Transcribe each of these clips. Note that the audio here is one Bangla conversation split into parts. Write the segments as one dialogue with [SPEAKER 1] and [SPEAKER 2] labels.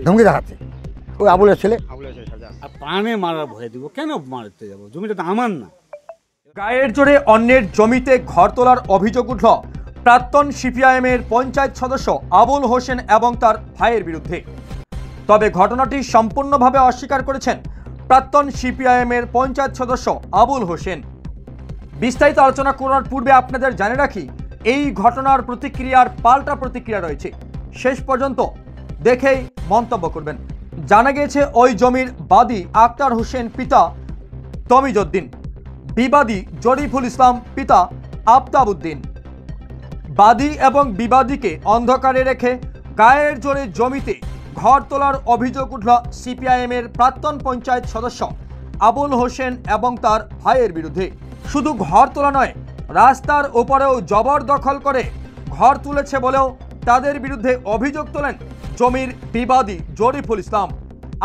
[SPEAKER 1] ধমকি দেখাচ্ছে ওই আবুলের ছেলে।
[SPEAKER 2] আর প্রাণে মারার ভয় দিব কেন? মারতে যাবো? জমিটা তো আমার না।
[SPEAKER 3] গায়ের জোরে অন্যের জমিতে ঘর তোলার অভিযোগ উঠল প্রাক্তন সিপিআইএমের পঞ্চায়েত সদস্য আবুল হোসেন এবং তার ভাইয়ের বিরুদ্ধে। তবে ঘটনাটি সম্পূর্ণভাবে অস্বীকার করেছেন প্রাক্তন সিপিআইএমের পঞ্চায়েত সদস্য আবুল হোসেন। বিস্তারিত আলোচনা করার পূর্বে আপনাদের জানিয়ে রাখি, এই ঘটনার প্রতিক্রিয়ার পাল্টা প্রতিক্রিয়া রয়েছে, শেষ পর্যন্ত দেখেই মন্তব্য করবেন। জানা গিয়েছে ওই জমির বাদী আক্তার হোসেন পিতা তমিজউদ্দিন, বিবাদী জরিফুল ইসলাম পিতা আফতাবউদ্দিন। বাদী এবং বিবাদীকে অন্ধকারে রেখে গায়ের জোরে জমিতে ঘর তোলার অভিযোগ উঠল সিপিআইএমের প্রাক্তন পঞ্চায়েত সদস্য আবুল হোসেন এবং তার ভাইয়ের বিরুদ্ধে। শুধু ঘর তোলা নয়, রাস্তার ওপরেও জবরদখল করে ঘর তুলেছে বলেও তাদের বিরুদ্ধে অভিযোগ তোলেন জমির বিবাদী জরিফুল ইসলাম।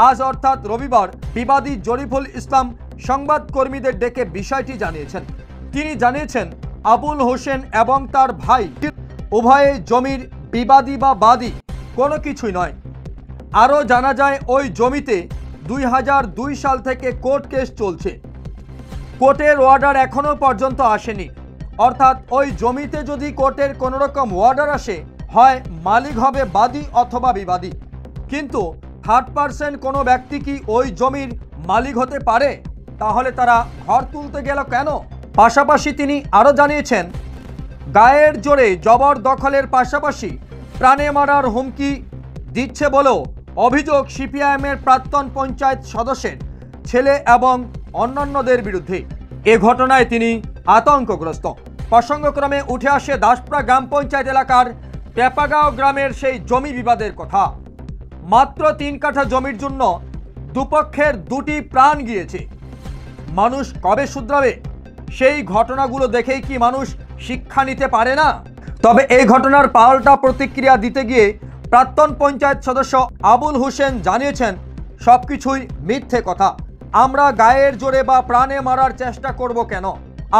[SPEAKER 3] আজ অর্থাৎ রবিবার বিবাদী জরিফুল ইসলাম সংবাদকর্মীদের ডেকে বিষয়টি জানিয়েছেন। তিনি জানিয়েছেন আবুল হোসেন এবং তার ভাই উভয়ে জমির বিবাদী বা বাদী কোনো কিছুই নয়। আরও জানা যায় ওই জমিতে 2002 সাল থেকে কোর্ট কেস চলছে। কোর্টের অর্ডার এখনো পর্যন্ত আসেনি। অর্থাৎ ওই জমিতে যদি কোর্টের কোনো রকম অর্ডার আসে, হয় মালিক হবে বাদী অথবা বিবাদী, কিন্তু থার্ড পার্সন কোনো ব্যক্তি কি ওই জমির মালিক হতে পারে? তাহলে তারা ঘর তুলতে গেল কেন? পাশাপাশি তিনি আরও জানিয়েছেন গায়ের জোরে জবরদখলের পাশাপাশি প্রাণে মারার হুমকি দিচ্ছে বলেও অভিযোগ সিপিআইএমের প্রাক্তন পঞ্চায়েত সদস্যের ছেলে এবং অন্যান্যদের বিরুদ্ধে। এ ঘটনায় তিনি আতঙ্কগ্রস্ত। প্রসঙ্গক্রমে উঠে আসে দাসপাড়া গ্রাম পঞ্চায়েত এলাকার পেপাগাঁও গ্রামের সেই জমি বিবাদের কথা। মাত্র 3 কাঠা জমির জন্য দুপক্ষের 2টি প্রাণ গিয়েছে। মানুষ কবে শুধরাবে? সেই ঘটনাগুলো দেখেই কি মানুষ শিক্ষা নিতে পারে না? তবে এই ঘটনার পাল্টা প্রতিক্রিয়া দিতে গিয়ে প্রাক্তন পঞ্চায়েত সদস্য আবুল হোসেন জানিয়েছেন সবকিছুই মিথ্যে কথা। আমরা গায়ের জোরে বা প্রাণে মারার চেষ্টা করব কেন?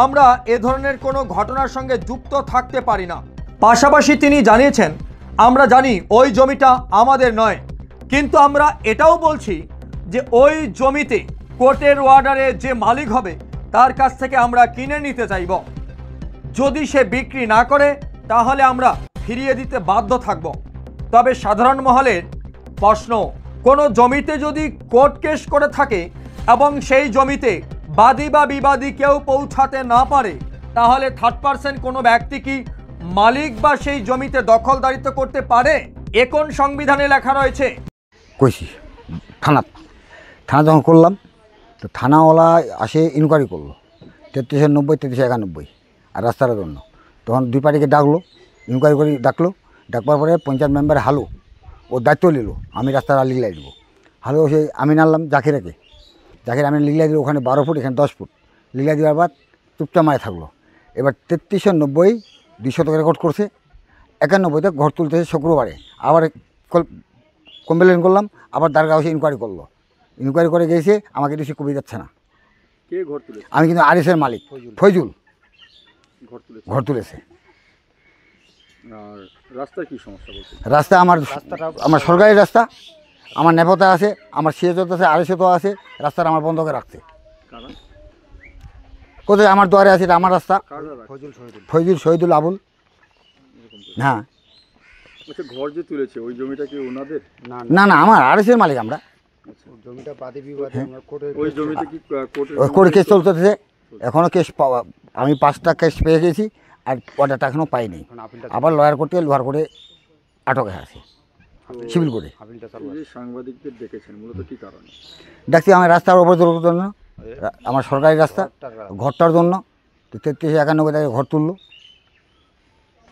[SPEAKER 3] আমরা এ ধরনের কোনো ঘটনার সঙ্গে যুক্ত থাকতে পারি না। পাশাপাশি তিনি জানিয়েছেন আমরা জানি ওই জমিটা আমাদের নয়, কিন্তু আমরা এটাও বলছি যে ওই জমিতে কোর্টের অর্ডারে যে মালিক হবে তার কাছ থেকে আমরা কিনে নিতে চাইব। যদি সে বিক্রি না করে তাহলে আমরা ফিরিয়ে দিতে বাধ্য থাকব। তবে সাধারণ মহলের প্রশ্ন, কোনো জমিতে যদি কোর্ট কেস করে থাকে এবং সেই জমিতে বাদী বা বিবাদী কেউ পৌঁছাতে না পারে, তাহলে থার্ড পার্সন কোনো ব্যক্তি কি মালিক বা সেই জমিতে দখলদারিত্ব করতে পারে? এ কোন সংবিধানে লেখা রয়েছে?
[SPEAKER 1] কইছি থানা যখন করলাম তো থানাওয়ালা আসে ইনকোয়ারি করলো 3390 3391 আর রাস্তার জন্য। তখন 2 পার্টিকে ডাকলো, ইনকোয়ারি করে ডাকবার পরে পঞ্চায়েত মেম্বার হালু ও দায়িত্ব নিল আমি রাস্তাটা লিখলাই দেবো। হালু সে আমি নামলাম জাকির আমি লিখলাই দিল, ওখানে 12 ফুট এখানে 10 ফুট লিখলাই দেওয়ার বাদ চুপচাপ মারে থাকলো। এবার 3390 200 রেকর্ড করছে, 91তে ঘর তুলতেছে শুক্রবারে। আবার কমপ্লেন করলাম, আবার দারগা এসে ইনকোয়ারি করলো। ইনকোয়ারি করে গেছে, আমাকে রিসিভ কবি যাচ্ছে না।
[SPEAKER 2] কে ঘর তুলেছে?
[SPEAKER 1] আমি কিন্তু আরিসের মালিক ফয়জুল ঘর তুলেছে।
[SPEAKER 2] আর রাস্তার কি সমস্যা বলছে?
[SPEAKER 1] রাস্তা আমার সরকারি রাস্তা, আমার নেপথ্যে আছে, আমার সিএজত আছে, আরিসত আছে, রাস্তাটা আমার বন্ধ করে রাখছে। কোথায়? আমার দুয়ারে আছে, এটা আমার রাস্তা। ফয়জুল শহীদুল আবুল। হ্যাঁ।
[SPEAKER 2] আচ্ছা, ঘর যে তুলেছে ওই জমিটা কি ওনাদের?
[SPEAKER 1] না না, আমার আরিসের মালিক আমরা।
[SPEAKER 2] জমিটা বাদী বিবাদী, ওই জমিতে কি
[SPEAKER 1] কোর্ট কেস চলতেছে এখনও। কেস পাওয়া, আমি 5টা কেস পেয়ে গেছি আর অর্ডারটা এখনও পাইনি। আবার লয়ার করতে লোহার করে আটকে আছে সিভিল করে।
[SPEAKER 2] সাংবাদিকদের ডেকেছেন মূলত কি কারণে?
[SPEAKER 1] ডাকছি আমার রাস্তার ওপর জন্য, আমার সরকারি রাস্তা ঘরটার জন্য। তো 3391 টাকা ঘর তুললো।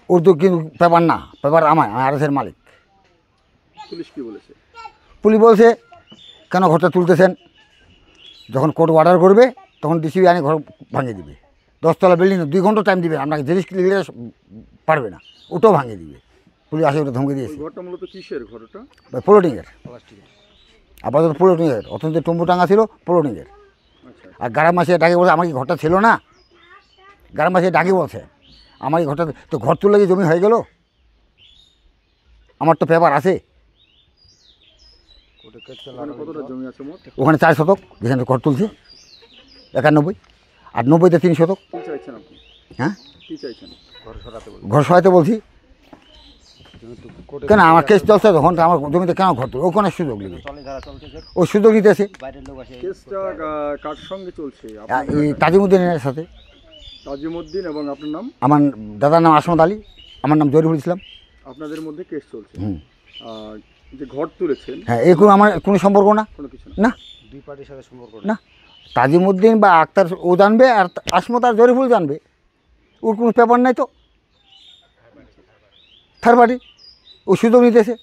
[SPEAKER 1] ওর তো কিন্তু পেপার না, পেপার আমি আরএসের মালিক।
[SPEAKER 2] পুলিশ কি বলেছে?
[SPEAKER 1] পুলিশ বলছে কেন ঘরটা তুলতেছেন? যখন কোর্ট অর্ডার করবে তখন ডিসিবি আনি ঘর ভাঙিয়ে দিবে। 10 তলা বিল্ডিং 2 ঘন্টা টাইম দিবে, আপনাকে জিনিস লিখলে পারবে না, ওটাও ভাঙিয়ে দিবে। পুলিশ আসে, ওটা ধমকে দিয়েছে।
[SPEAKER 2] ঘরটা মূলত কিসের? ঘরটা
[SPEAKER 1] প্লটিংয়ের, আপাতত প্লটিংয়ের। অথচ টম্বু টাঙ্গা ছিল প্লটিংয়ের। আর গ্রাম মাসে ডাকে বলছে আমার কি ঘরটা ছিল না? গ্রাম মাসে ডাকে বলছে আমার এই ঘরটা তো ঘর তুললে কি জমি হয়ে গেল? আমার তো পেপার আছে।
[SPEAKER 4] ওখানে কতটা জমি আছে মোট?
[SPEAKER 1] ওখানে 4 শতক, যেখানে ঘর তুলছি 91, আর 90-তে 3 শতক।
[SPEAKER 4] কি চাইছেন আপনি?
[SPEAKER 1] হ্যাঁ,
[SPEAKER 4] কি চাইছেন?
[SPEAKER 1] ঘর সহায়তা বলছি। কেন আমার কেস চলছে তখন, তো আমার জমিতে কেন ঘর তুলবে? ওখানে সুযোগ নেবে, ও সুযোগ নিতেছে।
[SPEAKER 4] কেসটা কার সঙ্গে চলছে?
[SPEAKER 1] এই তাজিমুদ্দিনের সাথে।
[SPEAKER 4] তাজিমউদ্দিন এবং আপনার নাম?
[SPEAKER 1] আমার দাদার নাম আসমত আলী, আমার নাম জরিফুল ইসলাম।
[SPEAKER 4] আপনাদের মধ্যে কেস চলছে।
[SPEAKER 1] হুম।
[SPEAKER 4] যে ঘর তুলেছেন
[SPEAKER 1] হ্যাঁ, এই কোনো আমার কোনো সম্পর্ক না।
[SPEAKER 4] কোনো কিছু না?
[SPEAKER 1] না,
[SPEAKER 2] দুই পার্টির সাথে সম্পর্ক
[SPEAKER 1] না। তাজিমুদ্দিন বা আক্তার ও জানবে, আর আসমত আর জরিফুল জানবে, ওর কোনো পেপার নাই তো। থার্ড পার্টি, ও সুযোগ নিতেছে।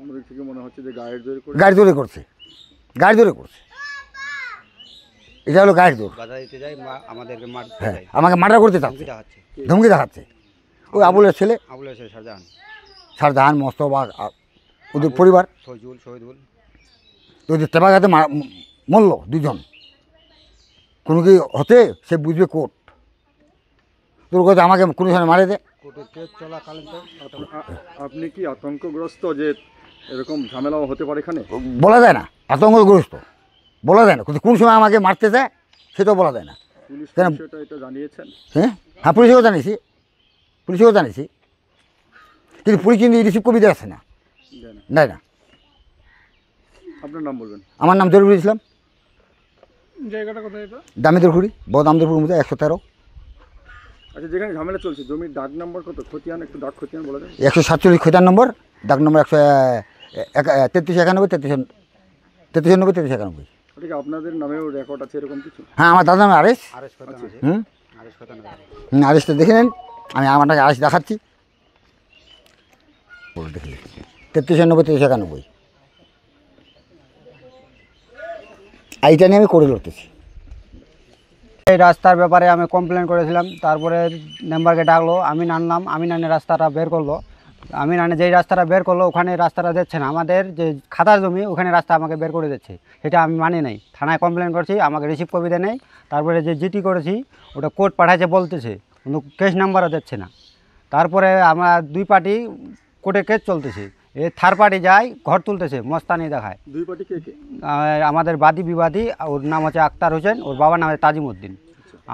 [SPEAKER 4] আমাদের থেকে মনে হচ্ছে যে গায়ের জোরে করে
[SPEAKER 1] গাড়ি জোরে করছে, গাড়ি জোরে করছে। এটা হলো গায়ের জোর।
[SPEAKER 5] বাধা দিতে যাই আমাদেরকে মারতে
[SPEAKER 1] হ্যাঁ,
[SPEAKER 5] যায়,
[SPEAKER 1] আমাকে মার্ডার করতে চাচ্ছে,
[SPEAKER 5] হুমকি দেখাচ্ছে।
[SPEAKER 1] ধমকি দেখাচ্ছে। ওই আবুলের ছেলে
[SPEAKER 5] আবুল হোসেন, শাহজাহান,
[SPEAKER 1] শাহজাহান, মোস্তফা, ওদের পরিবার,
[SPEAKER 5] শহীদুল
[SPEAKER 1] ওদের তেবাঘাতে মরল 2 জন। কোনো কি হতে সে বুঝবে কোর্ট। তোর কথা আমাকে কোনো সময় মারে দে।
[SPEAKER 5] কোর্টে কেস চলাকালীন তো
[SPEAKER 4] আপনি কি আতঙ্কগ্রস্ত যে এরকম ঝামেলাও হতে পারে এখানে?
[SPEAKER 1] বলা যায় না, আতঙ্কগ্রস্ত বলা যায় না। কিন্তু কোন সময় আমাকে মারতে চায় সেটাও বলা যায় না।
[SPEAKER 4] পুলিশ
[SPEAKER 1] কেন?
[SPEAKER 4] বিষয়টা এটা জানিয়েছেন?
[SPEAKER 1] হ্যাঁ, হ্যাঁ, পুলিশেও জানিয়েছি, পুলিশেও জানিয়েছি, কিন্তু পুলিশ কিন্তু রিসিভ কপি দিয়ে আসে না,
[SPEAKER 4] জানেন।
[SPEAKER 1] দেয় না।
[SPEAKER 4] আপনার নাম বলবেন?
[SPEAKER 1] আমার নাম জরিফুল ইসলাম।
[SPEAKER 4] জায়গাটা কোথায় এটা?
[SPEAKER 1] দামিদরপুরি, দামিদরপুর মধ্যে 113,
[SPEAKER 4] আচ্ছা, যেখানে ঝামেলা চলছে জমির দাগ নাম্বার কত? খতিয়ান, একটু দাগ খতিয়ান বলা যায়?
[SPEAKER 1] 147 খতিয়ান নম্বর, দাগ নম্বর 13391, 3390, 3391।
[SPEAKER 4] ওটা কি আপনাদের নামেও রেকর্ড আছে এরকম কিছু?
[SPEAKER 1] হ্যাঁ, আমার দাদার নাম আরেস।
[SPEAKER 5] আরেস খতান আছে,
[SPEAKER 1] হুম,
[SPEAKER 5] আরেস খতান আছে।
[SPEAKER 1] আরেসটা দেখে নেন, আমি আমারটাকে আরেস দেখাচ্ছি। 3390, 3391, এইটা নিয়ে আমি করে লড়তেছি।
[SPEAKER 6] এই রাস্তার ব্যাপারে আমি কমপ্লেন করেছিলাম, তারপরে মেম্বারকে ডাকলো, আমি নানলাম, আমি নানে রাস্তাটা বের করলো। আমি নানে যেই রাস্তাটা বের করলো ওখানে রাস্তাটা দিচ্ছে না, আমাদের যে খাতার জমি ওখানে রাস্তা আমাকে বের করে দিচ্ছে, সেটা আমি মানি নাই। থানায় কমপ্লেন করছি, আমাকে রিসিভ কপি দেয় নেই। তারপরে যে জিটি করেছি ওটা কোর্ট পাঠাইছে বলতেছে, কিন্তু কেস নাম্বারও দিচ্ছে না। তারপরে আমরা 2 পার্টি কোর্টে কেস চলতেছে, এই থার্ড পার্টি যায় ঘর তুলতেছে, মস্তানি দেখায়।
[SPEAKER 4] দুই পার্টি কে কে?
[SPEAKER 6] আমাদের বাদী বিবাদী, ওর নাম হচ্ছে আক্তার হোসেন, ওর বাবার নাম হচ্ছে তাজিমউদ্দিন।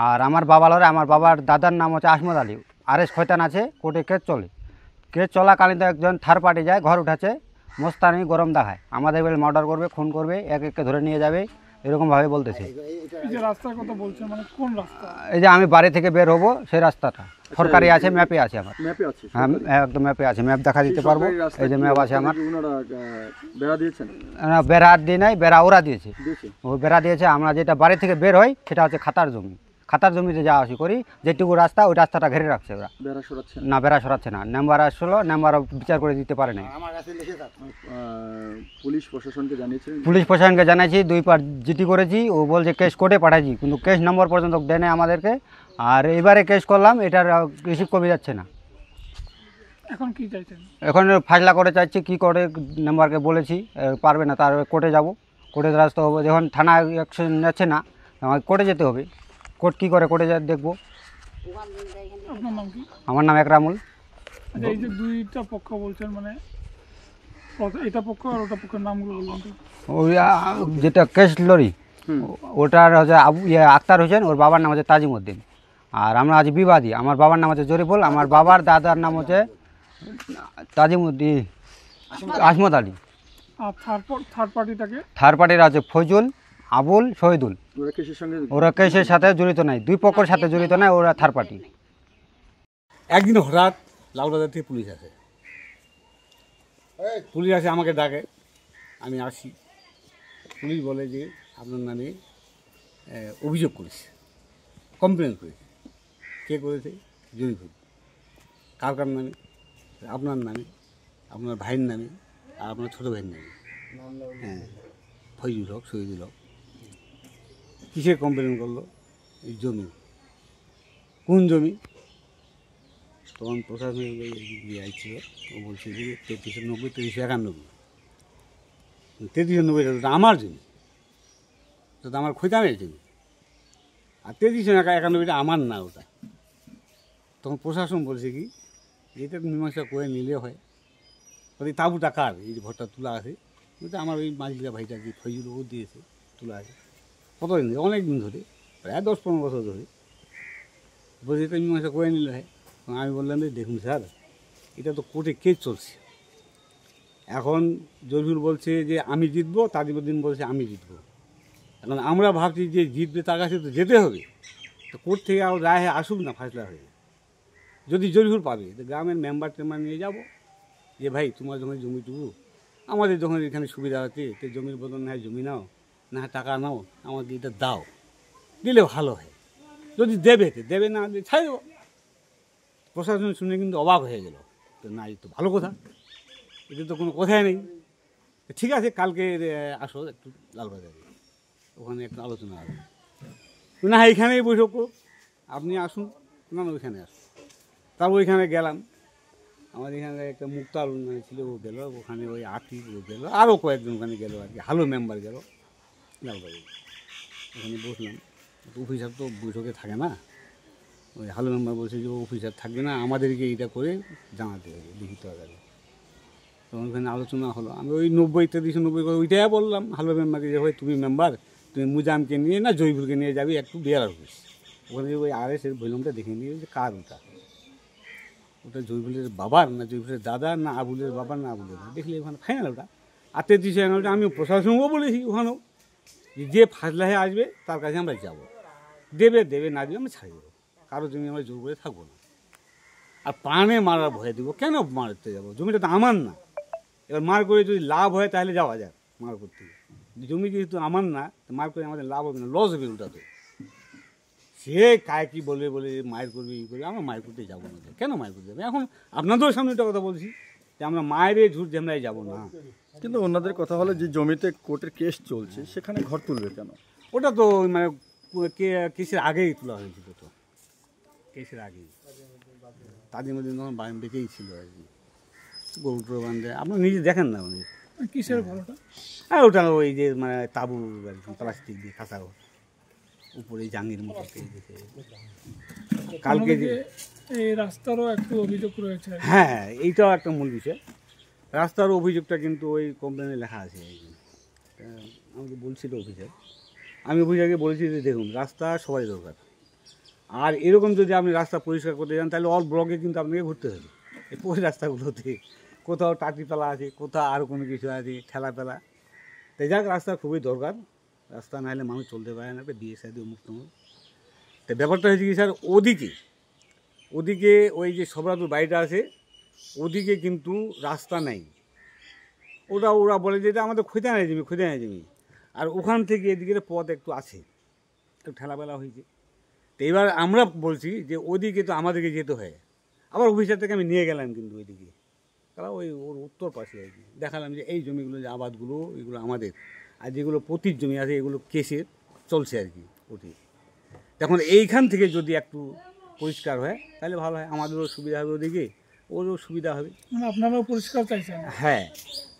[SPEAKER 6] আর আমার আমার বাবার দাদার নাম হচ্ছে আসমত আলী। আরেস খয়তান আছে, কোর্টে কেস চলে। কেস চলাকালীন তো একজন থার্ড পার্টি যায়, ঘর উঠাচ্ছে, মস্তানি গরম দেখায়, আমাদের বলে মার্ডার করবে, খুন করবে, এক এককে ধরে নিয়ে যাবে, এরকমভাবে বলতেছে।
[SPEAKER 7] এই যে রাস্তার কথা বলছেন, মানে কোন রাস্তা?
[SPEAKER 6] এই যে আমি বাড়ি থেকে বের হবো সেই রাস্তাটা সরকারি আছে, ম্যাপে আছে আমার।
[SPEAKER 4] ম্যাপে আছে?
[SPEAKER 6] হ্যাঁ, একদম ম্যাপে আছে, ম্যাপ দেখা দিতে পারবো। এই যে ম্যাপ আছে আমার।
[SPEAKER 4] ওনারা বেড়া দিয়েছেন?
[SPEAKER 6] না, বেড়া আর দিয়ে নাই, বেড়া ওরা দিয়েছে।
[SPEAKER 4] দিয়েছে?
[SPEAKER 6] ও বেড়া দিয়েছে। আমরা যেটা বাড়ি থেকে বের হই সেটা হচ্ছে খাতার জমি, খাতার জমিতে যাওয়া আসি করি, যেটুকু রাস্তা ওই রাস্তাটা ঘিরে রাখছে ওরা।
[SPEAKER 4] বেড়া সরাচ্ছেন?
[SPEAKER 6] না, বেড়া সরাচ্ছে না, নাম্বার আসলো, নাম্বারও বিচার করে দিতে পারে নাই।
[SPEAKER 4] পুলিশ প্রশাসনকে জানিয়েছেন?
[SPEAKER 6] পুলিশ প্রশাসনকে জানাইছি, 2 পার জিটি করেছি, ও বলছে কেস কোর্টে পাঠাইছি, কিন্তু কেস নম্বর পর্যন্ত দেয় নাই আমাদেরকে। আর এবারে কেস করলাম, এটার রিসিভ কপি যাচ্ছে না।
[SPEAKER 7] এখন কি চাইছেন?
[SPEAKER 6] এখন ফাইসলা করে চাইছি, কি করে নাম্বারকে বলেছি পারবে না, তার কোর্টে যাব, কোর্টে দ্বারস্থ হবো। যখন থানা অ্যাকশন যাচ্ছে না, আমাকে কোর্টে যেতে হবে। কোর্ট কী করে, কোর্টে দেখবো।
[SPEAKER 7] আপনার নাম কি?
[SPEAKER 6] আমার নাম একরামুল।
[SPEAKER 7] আচ্ছা, এই যে 2টা পক্ষ বলছেন, মানে এটা পক্ষ আর ওটা পক্ষের নামগুলো বললেন তো?
[SPEAKER 6] ওই যেটা কেস লরি ওটার হচ্ছে আক্তার হোসেন, ওর বাবার নাম হচ্ছে তাজিমউদ্দিন। আর আমরা আজ বিবাদী, আমার বাবার নাম হচ্ছে জরিফুল, আমার বাবার দাদার নাম হচ্ছে তাজিমউদ্দিন আসমত আলী।
[SPEAKER 7] আর থার্ড পার্টিটাকে?
[SPEAKER 6] থার্ড পার্টির আছে ফজল, আবুল, শহীদুল।
[SPEAKER 4] ওরা কেসের সঙ্গে?
[SPEAKER 6] ওরা কেসের সাথে জড়িত নাই, 2 পক্ষের সাথে জড়িত নাই, ওরা থার্ড পার্টি।
[SPEAKER 2] একদিন হঠাৎ লালবাজার থেকে পুলিশ আসে, পুলিশ আসে আমাকে ডাকে, আমি আসি। পুলিশ বলে যে আপনার নামে অভিযোগ করেছে, কমপ্লেন করেছে। কে করেছে? জরিফুল। কার কার নামে? আপনার নামে, আপনার ভাইয়ের নামে, আর আপনার ছোটো ভাইয়ের নামে। হ্যাঁ, ফজলুল হক, শহীদুল হক। কিসের কমপ্লেন করলো? এই জমি। কোন জমি? তখন প্রশাসনের আইছিল, ও বলছে যে 3390, 3391। 3390 এটা আমার জমি, ওটা আমার খৈতামের জমি। আর 3391 আমার না ওটা। তখন প্রশাসন বলছে কি, এটা মীমাংসা করে নিলে হয়। ওই তাঁবুটা কার? এই যে ঘরটা তোলা আছে, কিন্তু আমার ওই মাঝিকা ভাইটা যে ফজল ও দিয়েছে, তোলা আছে কতদিন ধরে, অনেক দিন ধরে, প্রায় 10-15 বছর ধরে। বলছি তো মীমাংসা করে নিল। হয় আমি বললাম যে দেখুন স্যার, এটা তো কোর্টে কেস চলছে। এখন জরুর বলছে যে আমি জিতবো, তাজিমুদ্দিন বলছে আমি জিতবো। এখন আমরা ভাবছি যে জিতবে তার কাছে তো যেতে হবে, তো কোর্ট থেকে আর রায় আসুক না, ফাসলা হয়ে। যদি জরিহুর পাবে তো গ্রামের মেম্বার টেম্বার নিয়ে যাব, যে ভাই তোমার যখন জমিটুকু, আমাদের যখন এখানে সুবিধা আছে, তো জমির বদল না হয় জমি নাও, না হয় টাকা নাও, আমাকে এটা দাও, দিলে ভালো হয়। যদি দেবে তো দেবে, না দিয়ে ছাই দেবো। প্রশাসন শুনে কিন্তু অবাক হয়ে গেল, তো না এই তো ভালো কথা, এতে তো কোনো কথাই নেই। ঠিক আছে, কালকে আসো একটু লালবাজারে, ওখানে একটু আলোচনা হবে। না এইখানেই বৈঠক করো, আপনি আসুন, না ওইখানে আসুন। তারপর ওইখানে গেলাম, আমার এখানে একটা মুক্তার উন্নয়ন ছিল, ও গেল ওখানে, ওই আতিক ও গেল, আরও কয়েকজন ওখানে গেল আর কি, ভালো মেম্বার গেল লালবাজারে। ওখানে বসলাম, অফিসার তো বৈঠকে থাকে না, ওই ভালো মেম্বার বলছে যে অফিসার থাকবে না, আমাদেরকে এইটা করে জানাতে হবে লিখিত আকারে। তখন ওখানে আলোচনা হলো, আমি ওই 90-93 করে ওইটাই বললাম ভালো মেম্বারকে, যে ভাই তুমি মেম্বার, তুমি মুজামকে নিয়ে না জয়পুরকে নিয়ে যাবি একটু বিয়ার অফিস, ওখানে ওই আরএসের ভলিউমটা দেখে নিয়ে যে কার ওটা জয়পুরের বাবার না জয়পুরের দাদার, না আবুলের বাবার, না আবুলের দাদা, দেখলে ওখানে ফাইনাল ওটা। আর 33 ফাইনালটা আমি প্রশাসনকেও বলেছি ওখানেও, যে ফাজলা হয়ে আসবে তার কাছে আমরা যাব, দেবে দেবে, না দেবে আমরা ছাড়ি দেবো, কারো জমি আমরা জোর করে থাকবো না। আর প্রাণে মারার ভয় দেবো কেন? মারতে যাবো, জমিটা তো আমার না। এবার মার করে যদি লাভ হয় তাহলে যাওয়া যাক মার করতে, জমি যেহেতু আমার না, মার করে আমাদের লাভ হবে না, লস হবে ওটা। তো সে কায় কী বলবে বলে মায়ের করবে, ই করবে, আমরা মায়ের করতে যাবো না। কেন মায়ের করতে যাবো? এখন আপনাদেরও সামনে একটা কথা বলছি যে আমরা মায়ের ঝুট ঝামেলায় যাবো না।
[SPEAKER 4] কিন্তু ওনাদের কথা হলো যে জমিতে কোর্টের কেস চলছে, সেখানে ঘর তুলবে কেন?
[SPEAKER 2] ওটা তো মানে কেসের আগেই তোলা হয়েছিল, তো কেসের আগেই তাদের মধ্যে তখন বেঁচেই ছিল আর কি, গরুটোর বান্ধে। আপনারা নিজে দেখেন না উনি
[SPEAKER 7] কিসের ঘরটা?
[SPEAKER 2] হ্যাঁ, ওটা ওই যে মানে তাবু আর কি, প্লাস্টিক দিয়ে খাঁচা ঘর, উপরে জাঙ্গির মতো। কালকে যে
[SPEAKER 7] এই রাস্তারও একটু অভিযোগ রয়েছে।
[SPEAKER 2] হ্যাঁ, এইটাও একটা মূল বিষয়। রাস্তার অভিযোগটা কিন্তু ওই কমপ্লেনে লেখা আছে আর কি। আমাকে বলছিল অফিসার, আমি অফিসারকে বলেছি যে দেখুন রাস্তা সবাই দরকার, আর এরকম যদি আপনি রাস্তা পরিষ্কার করতে যান তাহলে অল ব্লকে কিন্তু আপনাকে ঘুরতে হবে এই পরি রাস্তাগুলোতে। কোথাও টাটিপালা আছে, কোথাও আর কোনো কিছু আছে, ঠেলাপেলা। তাই যাক, রাস্তা খুবই দরকার, রাস্তা না হলে মানুষ চলতে পারে না, বিয়ে সাথে মুক্ত। তো ব্যাপারটা হয়েছে কি স্যার, ওদিকে ওই যে সবরাতুর বাড়িটা আছে, ওদিকে কিন্তু রাস্তা নেই। ওরা বলে যে এটা আমাদের খুঁজে নেয় জমি, আর ওখান থেকে এদিকে পথ একটু আছে, একটু ঠেলাবেলা হয়েছে। তো এবার আমরা বলছি যে ওদিকে তো আমাদেরকে যেতে হয়, আবার অফিসার থেকে আমি নিয়ে গেলাম কিন্তু ওইদিকে, তারা ওই ওর উত্তর পাশে আর কি, দেখালাম যে এই জমিগুলো যে আবাদগুলো এগুলো আমাদের, আর যেগুলো পতির জমি আছে এগুলো কেসে চলছে আর কি পতি। তখন এইখান থেকে যদি একটু পরিষ্কার হয় তাহলে ভালো হয়, আমাদেরও সুবিধা হবে, ওদিকে ওরও সুবিধা হবে।
[SPEAKER 7] মানে আপনারাও পরিষ্কার চাইছেন?
[SPEAKER 2] হ্যাঁ,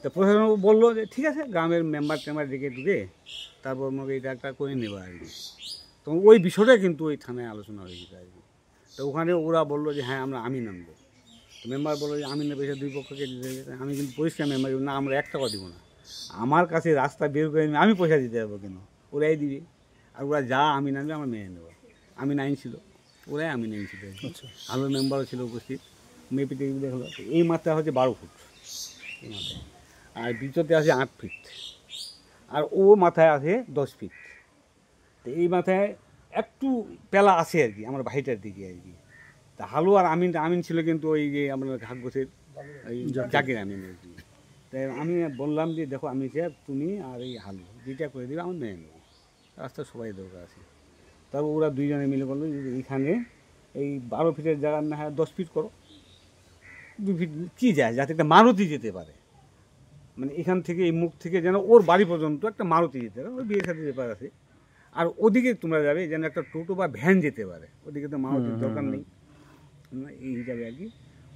[SPEAKER 2] তো প্রশাসন বললো যে ঠিক আছে, গ্রামের মেম্বার টেম্বার ডেকে ঢুকে তারপর আমাকে এটা একটা করে নেবো আর কি। তো ওই বিষয়টা কিন্তু ওই থানায় আলোচনা হয়েছিল আর কি। তো ওখানে ওরা বললো যে হ্যাঁ আমরা আমি নামবো। তো মেম্বার বললো যে আমি নেবে, দুই পক্ষকে দিতে হবে। আমি কিন্তু পরিষ্কার মেম্বার, না আমরা 1 টাকা দিব না, আমার কাছে রাস্তা বের করে নিয়ে আমি পয়সা দিতে যাবো কেন, ওরাই দিবে। আর ওরা যা আমি নামবে আমরা মেনে নেবো। আমি নাইন ছিল, ওরাই আমি নাইন ছিল। আরও মেম্বারও ছিল উপস্থিত, মেপিতে দেখলো। এই মাত্রা হচ্ছে 12 ফুট এই মাথায়, আর বিচতে আছে 8 ফিট, আর ও মাথায় আছে 10 ফিট। তো এই মাথায় একটু পেলা আছে আর কি, আমার ভাইটার দিকে আর কি। তা হালু আর আমিন ছিল কিন্তু ওই যে আপনার ঘাট গোছের ওই জাকির আমিন আর কি। তাই আমি বললাম যে দেখো আমি সাহেব, তুমি আর এই হালু যেটা করে দেবে আমার মেনে নেবো, রাস্তা সবাই দরকার আছে। তারপর ওরা দুইজনে মিলে বললো যে এইখানে এই 12 ফিটের জায়গা না হয় 10 ফিট করো, 2 ফিট কী যায়, যাতে একটা মারুতি যেতে পারে, মানে এখান থেকে এই মুখ থেকে যেন ওর বাড়ি পর্যন্ত একটা মারুতি যেতে পারে, ওই বিয়ের সাথে যেতে আছে। আর ওদিকে তোমরা যাবে যেন একটা টোটো বা ভ্যান যেতে পারে, ওদিকে তো মারুতির দরকার নেই, এই হিসাবে আর কি।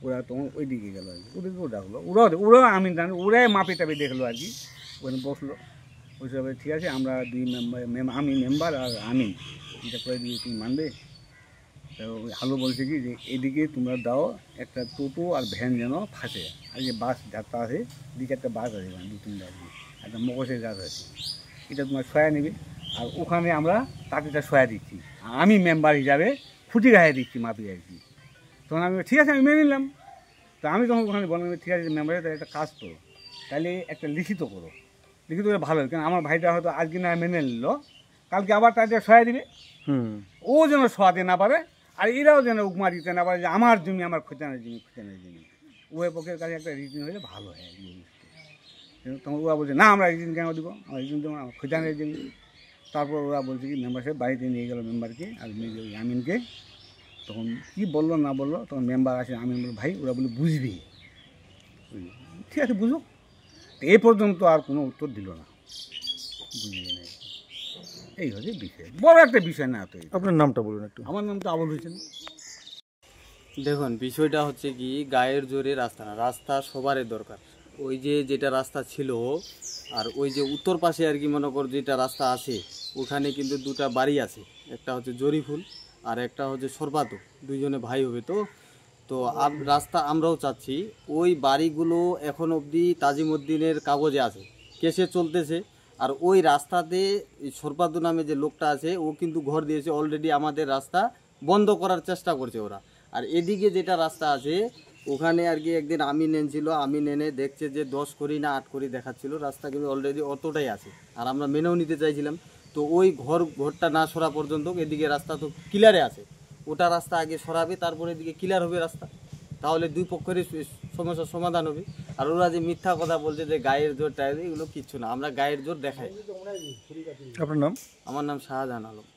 [SPEAKER 2] ওরা তখন ওই দিকে গেলো আর কি, ওদেরকেও ডাকলো, ওরাও আমি জানি, ওরাই মাপে টাপে দেখলো আর কি। ওখানে বসলো, ওই সব ঠিক আছে আমরা 2 মেম্বার, আমি মেম্বার আর আমি এটা করে দিয়ে তুমি মানবে। তো হালু বলছে কি যে এদিকে তোমরা দাও একটা টোটো আর ভ্যান যেন ফাঁসে, আর যে বাস যাত্রা আছে 2-4টা বাস আছে, 2-3টা আর কি, এটা মগজের গাছ আছে, এটা তোমার সয়া নেবে। আর ওখানে আমরা তাদেরটা সয়া দিচ্ছি, আর আমি মেম্বার হিসাবে ফুটি গায়ে দিচ্ছি, মাপি দিচ্ছি। তখন আমি ঠিক আছে, আমি মেনে নিলাম। তো আমি তখন ওখানে বললাম ঠিক আছে মেম্বারে, তাহলে একটা কাজ করো, তাহলে একটা লিখিত করো, লিখিত করে ভালো, কারণ আমার ভাইটা হয়তো আজকে না মেনে নিল, কালকে আবার তাদের সয়া দিবে, ও যেন সয়াতে না পারে, আর এরাও যেন উপমা দিতে না পারে যে আমার জমি, আমার খোঁচানের জমি, খোঁচানের জমি। উভয় পক্ষের কাছে একটা রিটিন হলে ভালো হয়। তখন ওরা বলছে না আমরা রিটিন কেন দিব, আমার রিটিন দেবো, আমার খোঁচানের জমি। তারপর ওরা বলছে কি মেম্বারশিপ বাড়িতে নিয়ে গেল মেম্বারকে আর আমিনকে। তখন কি বললো না বললো, তখন মেম্বার আসে, আমিন বলল ভাই ওরা বলে বুঝবি, ঠিক আছে বুঝো। এ পর্যন্ত আর কোনো উত্তর দিল না, বুঝলি না। এই হচ্ছে বিষয়, বড় একটা বিষয় না তো।
[SPEAKER 4] আপনার নামটা বলুন একটু।
[SPEAKER 2] আমার নাম তো আবুল হোসেন।
[SPEAKER 8] দেখুন বিষয়টা হচ্ছে কি, গায়ের জোরে রাস্তা না, রাস্তা সবারই দরকার। ওই যে যেটা রাস্তা ছিল, আর ওই যে উত্তর পাশে আর কি মনে কর যেটা রাস্তা আছে, ওখানে কিন্তু দুটা বাড়ি আছে, একটা হচ্ছে জরিফুল আর একটা হচ্ছে সরপাতু, দুইজনে ভাই হবে। তো রাস্তা আমরাও চাচ্ছি, ওই বাড়িগুলো এখন অবধি তাজিমউদ্দিনের কাগজে আছে, কেসে চলতেছে। আর ওই রাস্তাতে সরপাতু নামে যে লোকটা আছে, ও কিন্তু ঘর দিয়েছে অলরেডি, আমাদের রাস্তা বন্ধ করার চেষ্টা করছে ওরা। আর এদিকে যেটা রাস্তা আছে, ওখানে আর কি একদিন আমিন এনেছিল, আমিন এনে দেখছে যে 10 করি না 8 করি দেখাচ্ছিল, রাস্তা কিন্তু অলরেডি অতটাই আছে, আর আমরা মেনেও নিতে চাইছিলাম। তো ওই ঘরটা না সরা পর্যন্ত এদিকে রাস্তা তো ক্লিয়ারে আছে, ওটা রাস্তা আগে সরাবে, তারপরে এদিকে ক্লিয়ার হবে রাস্তা, তাহলে দুই পক্ষেরই সমস্যার সমাধান হবে। আর ওরা যে মিথ্যা কথা বলছে যে গায়ের জোর টাইপ, এগুলো কিচ্ছু না, আমরা গায়ের জোর দেখাই।
[SPEAKER 4] আপনার নাম?
[SPEAKER 8] আমার নাম শাহজাহান আলম।